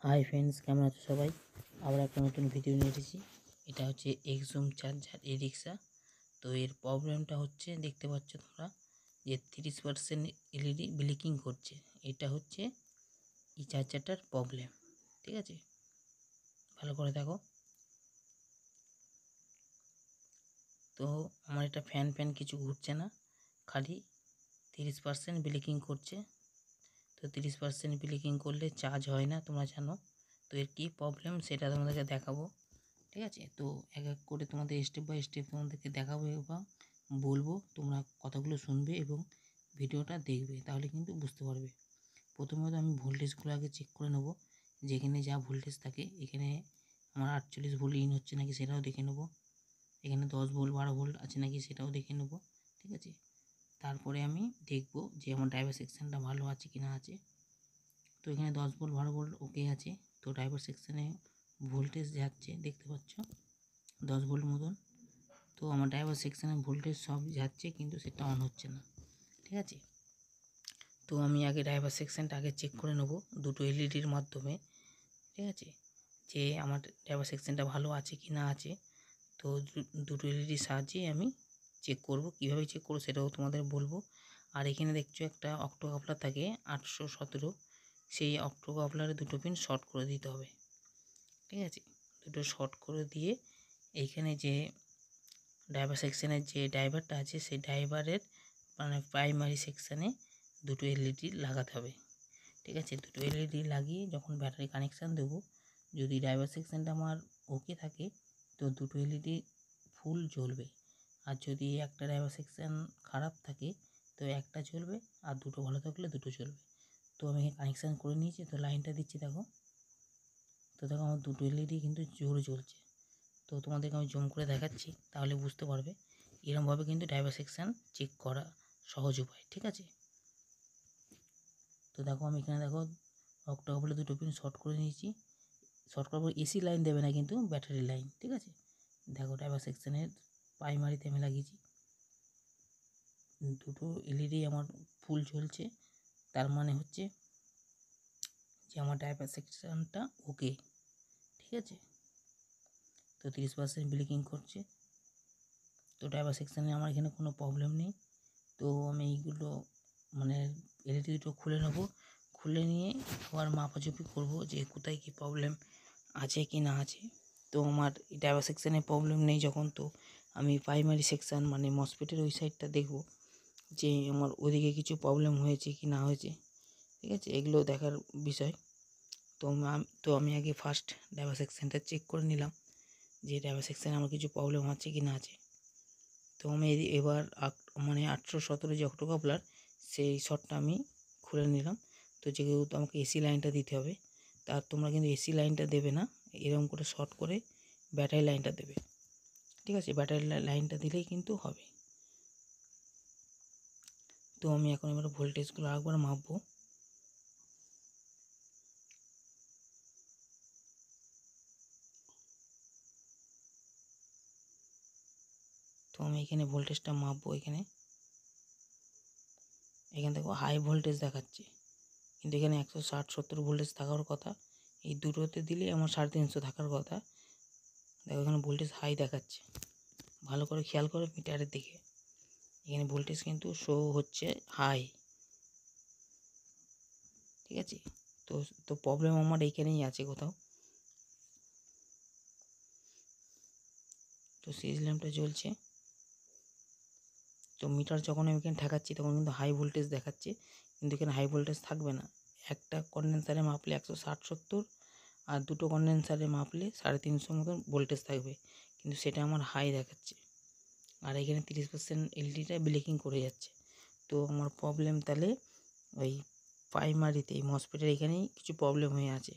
Hi friends, কেমন আছো সবাই? আবার একটা নতুন ভিডিও নিয়ে এসেছি। এটা হচ্ছে এক্সজুম চার্জার ই রিক্সা। তো এর প্রবলেমটা হচ্ছে, দেখতে পাচ্ছ তোমরা যে 30% এলইডি ব্লিকিং করছে। এটা হচ্ছে এই চার্জারটার প্রবলেম। ঠিক আছে, ভালো করে দেখো। তো আমার এটা ফ্যান কিছু ঘুরছে না, খালি 30% ব্লিকিং করছে। তো 30% ব্লিকিং করলে চার্জ হয় না, তোমরা জানো। তো এর কী প্রবলেম সেটা তোমাদেরকে দেখাবো। ঠিক আছে, তো এক এক করে তোমাদের স্টেপ বাই স্টেপ তোমাদেরকে দেখাবো এবং বলবো, তোমরা কথাগুলো শুনবে এবং ভিডিওটা দেখবে, তাহলে কিন্তু বুঝতে পারবে। প্রথমত আমি ভোল্টেজগুলো আগে চেক করে নেবো, যেখানে যা ভোল্টেজ থাকে এখানে আমার 48 ভোল্ট ইন হচ্ছে নাকি সেটাও দেখে নেবো, এখানে 10 ভোল্ট 12 ভোল্ট আছে নাকি সেটাও দেখে নেবো। ঠিক আছে, তারপরে আমি দেখবো যে আমার ড্রাইভার সেকশানটা ভালো আছে কি না আছে। তো এখানে 10 ভোল্ট 12 ভোল্ট ওকে আছে। তো ড্রাইভার সেকশানে ভোল্টেজ যাচ্ছে, দেখতে পাচ্ছ 10 ভোল্ট মতন। তো আমার ড্রাইভার সেকশানে ভোল্টেজ সব যাচ্ছে, কিন্তু সেটা অন হচ্ছে না। ঠিক আছে, তো আমি আগে ড্রাইভার সেকশানটা আগে চেক করে নেব দুটো এলইডির মাধ্যমে। ঠিক আছে, যে আমার ড্রাইভার সেকশানটা ভালো আছে কি না আছে। তো দুটো এলইডির সাহায্যে আমি চেক করব। কীভাবে চেক করবো সেটাও তোমাদের বলবো। আর এখানে দেখছো একটা অক্টো কাপলার থাকে 817, সেই অক্টো কাপলারে দুটো পিন শর্ট করে দিতে হবে। ঠিক আছে, দুটো শর্ট করে দিয়ে এইখানে যে ড্রাইভার সেকশানের যে ড্রাইভারটা আছে সেই ড্রাইভারের মানে প্রাইমারি সেকশানে দুটো এলইডি লাগাতে হবে। ঠিক আছে, দুটো এলইডি লাগিয়ে যখন ব্যাটারি কানেকশান দেবো, যদি ড্রাইভার সেকশানটা আমার ওকে থাকে তো দুটো এলইডি ফুল জ্বলবে। আর যদি একটা ড্রাইভার সেকশান খারাপ থাকে তো একটা জ্বলবে, আর দুটো ভালো থাকলে দুটো জ্বলবে। তো আমি কানেকশান করে নিয়েছি, তো লাইনটা দিচ্ছি দেখো। তো দেখো আমার দুটো এলইডি কিন্তু জোরে জ্বলছে। তো তোমাদেরকে আমি জুম করে দেখাচ্ছি, তাহলে বুঝতে পারবে। এরকমভাবে কিন্তু ড্রাইভার সেকশান চেক করা সহজ উপায়। ঠিক আছে, তো দেখো আমি এখানে দেখো অক্টো কাপলে দুটো পিন শর্ট করে নিয়েছি। শর্ট করার পর এসি লাইন দেবে না, কিন্তু ব্যাটারি লাইন। ঠিক আছে, দেখো ড্রাইভার সেকশানের প্রাইমারিতে আমি লাগিয়েছি, দুটো এলইডি আমার ফুল জ্বলছে। তার মানে হচ্ছে যে আমার ড্রাইভার সেকশানটা ওকে। ঠিক আছে, তো 30% ব্লিকিং করছে। তো ড্রাইভার সেকশানে আমার এখানে কোনো প্রবলেম নেই। তো আমি এইগুলো মানে এলইডি দুটো খুলে নেবো, খুলে নিয়ে আবার মাপাচুপি করব যে কোথায় কী প্রবলেম আছে কি না আছে। তো আমার ড্রাইভার সেকশানে প্রবলেম নেই যখন, তো আমি প্রাইমারি সেকশান মানে মসফেটের ওই সাইডটা দেখব যে আমার ওদিকে কিছু প্রবলেম হয়েছে কি না হয়েছে। ঠিক আছে, এগুলো দেখার বিষয়। তো আমি আগে ফার্স্ট ড্রাইভার সেকশানটা চেক করে নিলাম যে ড্রাইভার সেকশানে আমার কিছু প্রবলেম আছে কি না আছে। তো আমি এবার মানে 817 যে অক্টো কাপলার সেই শর্টটা আমি খুলে নিলাম। তো যেহেতু আমাকে এসি লাইনটা দিতে হবে, তার তোমরা কিন্তু এসি লাইনটা দেবে না, এরকম করে শর্ট করে ব্যাটারি লাইনটা দেবে। ঠিক আছে, ব্যাটারি লাইনটা দিলেই কিন্তু হবে। তো আমি এখন এবার ভোল্টেজগুলো একবার মাপবো। তো আমি এখানে ভোল্টেজটা মাপবো। এখানে দেখো হাই ভোল্টেজ দেখাচ্ছে, কিন্তু এখানে 160-70 ভোল্টেজ থাকার কথা। এই দুটোতে দিলে আমার 350 থাকার কথা। দেখো এখানে ভোল্টেজ হাই দেখাচ্ছে, ভালো করে খেয়াল করে মিটারের দিকে। এখানে ভোল্টেজ কিন্তু শো হচ্ছে হাই। ঠিক আছে, তো তো প্রবলেম আমার এইখানেই আছে কোথাও। তো সিরিজ ল্যাম্পটা জ্বলছে। তো মিটার যখন আমি এখানে ঠেকাচ্ছি তখন কিন্তু হাই ভোল্টেজ দেখাচ্ছে, কিন্তু এখানে হাই ভোল্টেজ থাকবে না। একটা কন্ডেন্সারে মাপলে 160-70, আর দুটো কন্ডেন্সারে মাপলে 350 মতন ভোল্টেজ থাকবে, কিন্তু সেটা আমার হাই দেখাচ্ছে। আর এখানে 30% এলইডিটা ব্লিকিং করে যাচ্ছে। তো আমার প্রবলেম তাহলে ওই প্রাইমারিতে এই মসফেটের এখানেই কিছু প্রবলেম হয়ে আছে।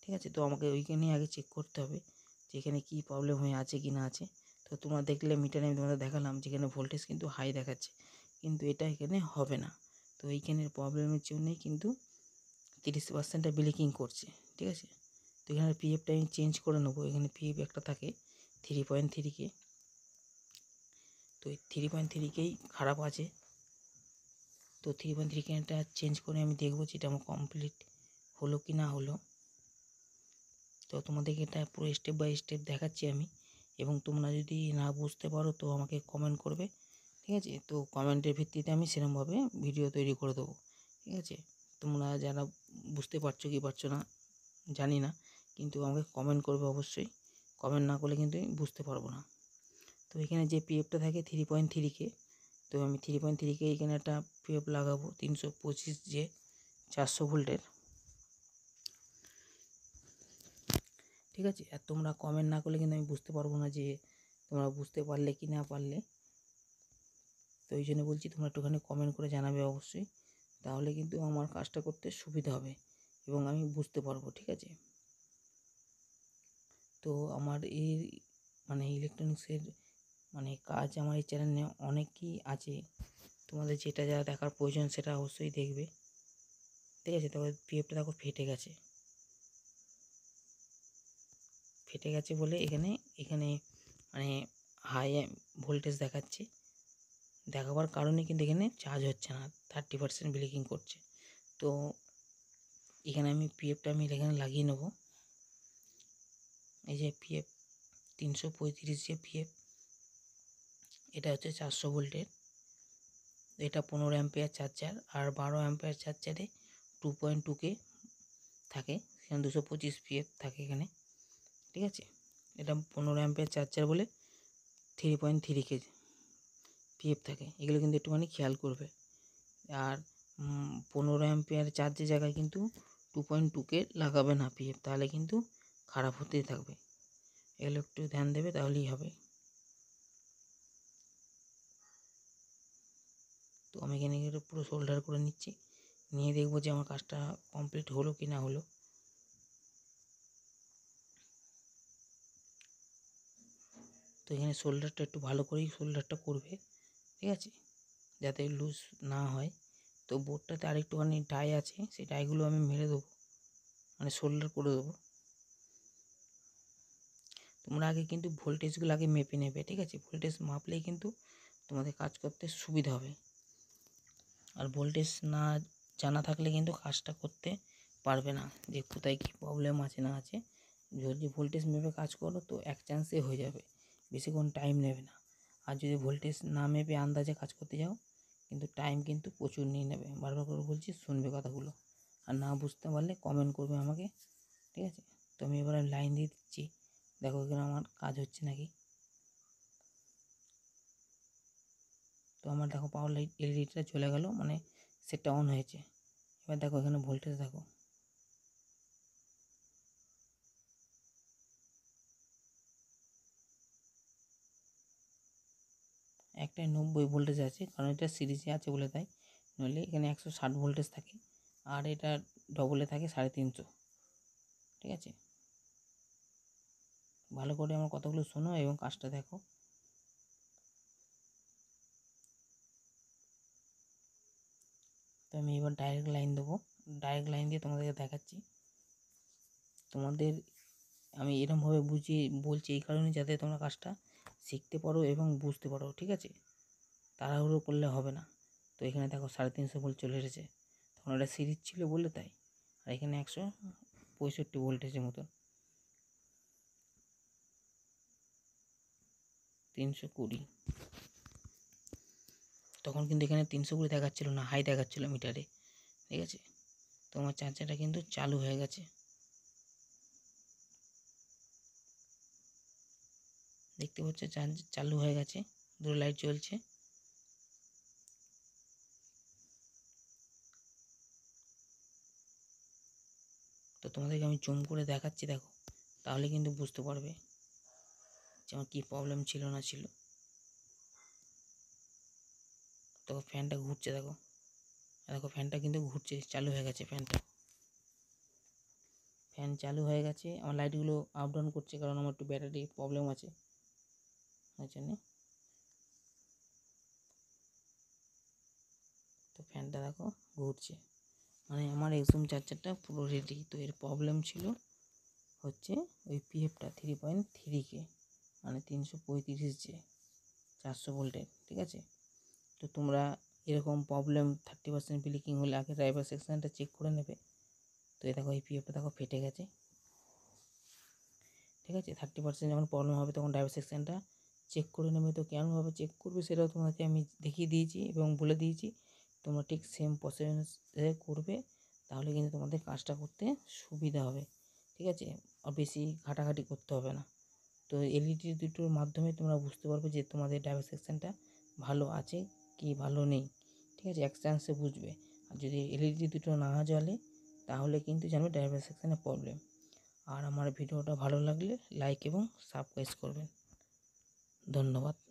ঠিক আছে, তো আমাকে ওইখানেই আগে চেক করতে হবে যে এখানে কী প্রবলেম হয়ে আছে কি না আছে। তো তোমরা দেখলে মিটারে আমি তোমাদের দেখালাম যেখানে ভোল্টেজ কিন্তু হাই দেখাচ্ছে, কিন্তু এটা এখানে হবে না। তো এইখানের প্রবলেমের জন্যই কিন্তু 30%টা ব্লিকিং করছে। ঠিক আছে, তো এখানে পিএফটা আমি চেঞ্জ করে নেবো। এখানে পিএফ একটা থাকে 3.3K, তো এই 3.3Kই খারাপ আছে। তো 3.3Kটা চেঞ্জ করে আমি দেখবো যে এটা আমার কমপ্লিট হলো কি না হলো। তো তোমাদেরকে এটা পুরো স্টেপ বাই স্টেপ দেখাচ্ছি আমি, এবং তোমরা যদি না বুঝতে পারো তো আমাকে কমেন্ট করবে, ঠিক আছে? তো কমেন্টের ভিত্তিতে আমি সেরকমভাবে ভিডিও তৈরি করে দেবো, ঠিক আছে? তোমরা যারা বুঝতে পারছো কি পারছো না জানি না, কিন্তু আমাকে কমেন্ট করবে অবশ্যই। কমেন্ট না করলে কিন্তু আমি বুঝতে পারবো না। তো এখানে যে পিএফটা থাকে 3.3K, তো আমি 3.3K এখানে একটা পিএফ লাগাবো 325 যে 400 ভোল্টের, ঠিক আছে? আর তোমরা কমেন্ট না করলে কিন্তু আমি বুঝতে পারবো না যে তোমরা বুঝতে পারলে কি না পারলে। তো এই জন্য বলছি তোমরা একটুখানি কমেন্ট করে জানাবে অবশ্যই, তাহলে কিন্তু আমার কাজটা করতে সুবিধা হবে এবং আমি বুঝতে পারবো, ঠিক আছে? তো আমার এই ইলেকট্রনিক্সের কাজ আমার এই চ্যানেলে অনেকই আছে, তোমাদের যেটা যা দেখার প্রয়োজন সেটা অবশ্যই দেখবে, ঠিক আছে? তবে পিএফটা দেখো ফেটে গেছে বলে এখানে এখানে হাই ভোল্টেজ দেখাবার কারণে কিন্তু এখানে চার্জ হচ্ছে না, 30% ব্রেকিং করছে। তো এখানে আমি পিএফটা এখানে লাগিয়ে নেব। এই যে পিএফ 335 যে পিএফ, এটা হচ্ছে 400 ভোল্টের, এটা 15 অ্যাম্পিয়ার চার্জার, আর 12 অ্যাম্পিয়ার চার্জারে 2.2K থাকে, সেখানে 225 পিএফ থাকে এখানে, ঠিক আছে? এটা 15 অ্যাম্পিয়ার চার্জার বলে 3.3K পিএফ থাকে, এগুলো কিন্তু একটুখানি খেয়াল করবে। আর 15 অ্যাম্পিয়ার চার্জের জায়গায় কিন্তু 2.2K লাগাবে না পিএফ, তাহলে কিন্তু খারাপ হতেই থাকবে, এগুলো একটু ধ্যান দেবে তাহলেই হবে। তো আমি এখানে পুরো সোল্ডার করে নিচ্ছি, নিয়ে দেখবো যে আমার কাজটা কমপ্লিট হলো কি না হলো। তো এখানে সোল্ডারটা একটু ভালো করেই সোল্ডারটা করবে, ঠিক আছে, যাতে লুজ না হয়। তো বোর্ডটাতে আরেকটুখানি ডাই আছে, সেই ডাইগুলো আমি মেরে দেবো, সোল্ডার করে দেবো। তোমরা আগে কিন্তু ভোল্টেজগুলো আগে মেপে নেবে, ঠিক আছে? ভোল্টেজ মাপলেই কিন্তু তোমাদের কাজ করতে সুবিধা হবে, আর ভোল্টেজ না জানা থাকলে কিন্তু কাজটা করতে পারবে না, যে কোথায় কী প্রবলেম আছে না আছে। যদি ভোল্টেজ মেপে কাজ করো তো এক চান্সে হয়ে যাবে, বেশিক্ষণ টাইম নেবে না। আর যদি ভোল্টেজ না মেপে আন্দাজে কাজ করতে যাও কিন্তু টাইম কিন্তু প্রচুর নিয়ে নেবে। বারবার করে বলছি, শুনবে কথাগুলো, আর না বুঝতে পারলে কমেন্ট করবে আমাকে, ঠিক আছে? তো আমি এবার লাইন দিয়ে দিচ্ছি, দেখো এখানে আমার কাজ হচ্ছে নাকি। তো আমার দেখো পাওয়ার লাইট এলইডিটা চলে গেল, সেটটা অন হয়েছে। এবার দেখো এখানে ভোল্টেজ দেখো, একটাই 90 ভোল্টেজ আছে, কারণ এটা সিরিজে আছে বলে তাই, নইলে এখানে 160 ভোল্টেজ থাকে, আর এটা ডবলে থাকে 350, ঠিক আছে? ভালো করে আমার কথাগুলো শোনো এবং কাজটা দেখো। তো আমি এবার ডাইরেক্ট লাইন দেবো, ডাইরেক্ট লাইন দিয়ে তোমাদেরকে দেখাচ্ছি। তোমাদের আমি এরমভাবে বুঝিয়ে বলছি এই কারণে, যাতে তোমরা কাজটা শিখতে পারো এবং বুঝতে পারো, ঠিক আছে? তাড়াহুড়ো করলে হবে না। তো এখানে দেখো 350 ভোল্ট চলে এসেছে, তখন এটা সিরিজ ছিল বলে তাই। আর এখানে 165 ভোল্টেজের মতন, 320, তখন কিন্তু এখানে 320 দেখাচ্ছিল না, হাই দেখাচ্ছিল মিটারে, ঠিক আছে? তো আমার চার্জারটা কিন্তু চালু হয়ে গেছে, দেখতে পাচ্ছ চার্জ চালু হয়ে গেছে, দুটো লাইট জ্বলছে। তো তোমাদেরকে আমি জুম করে দেখাচ্ছি, দেখো, তাহলে কিন্তু বুঝতে পারবে যে আমার কী প্রবলেম ছিল না ছিল। তো ফ্যানটা ঘুরছে, দেখো দেখো ফ্যানটা কিন্তু ঘুরছে, চালু হয়ে গেছে ফ্যানটা। ফ্যান চালু হয়ে গেছে, আমার লাইটগুলো আপ ডাউন করছে, কারণ আমার একটু ব্যাটারি প্রবলেম আছে ওই জন্যে। তো ফ্যানটা দেখো ঘুরছে, আমার এক্সুম চার্জারটা পুরো রেডি। তো এর প্রবলেম ছিল হচ্ছে ওই পিএফটা 3.3K, 335 যে 400 ভোল্টের, ঠিক আছে? তো তোমরা এরকম প্রবলেম 30% ব্লিকিং হলে আগে ড্রাইভার সেকশানটা চেক করে নেবে। তো এই দেখো এই পিএফটা দেখো ফেটে গেছে, ঠিক আছে? 30% যখন প্রবলেম হবে তখন ড্রাইভার সেকশনটা চেক করে নেবে। তো কেমনভাবে চেক করবে সেটাও তোমাকে আমি দেখিয়ে দিয়েছি এবং বলে দিয়েছি। তোমরা ঠিক সেম প্রসেসে করবে, তাহলে কিন্তু তোমাদের কাজটা করতে সুবিধা হবে। ঠিক আছে? আর বেশি ঘাটাঘাটি করতে হবে না। তো এলইডি দুটোর মাধ্যমে তোমরা বুঝতে পারবে যে তোমাদের ড্রাইভার সেকশনটা ভালো আছে কি ভালো নেই। ঠিক আছে? এক চান্সে বুঝবে। আর যদি এলইডি দুটো না জ্বলে তাহলে কিন্তু জানবে ড্রাইভার সেকশনে প্রবলেম। আর আমার ভিডিওটা ভালো লাগলে লাইক এবং সাবস্ক্রাইব করবেন। ধন্যবাদ।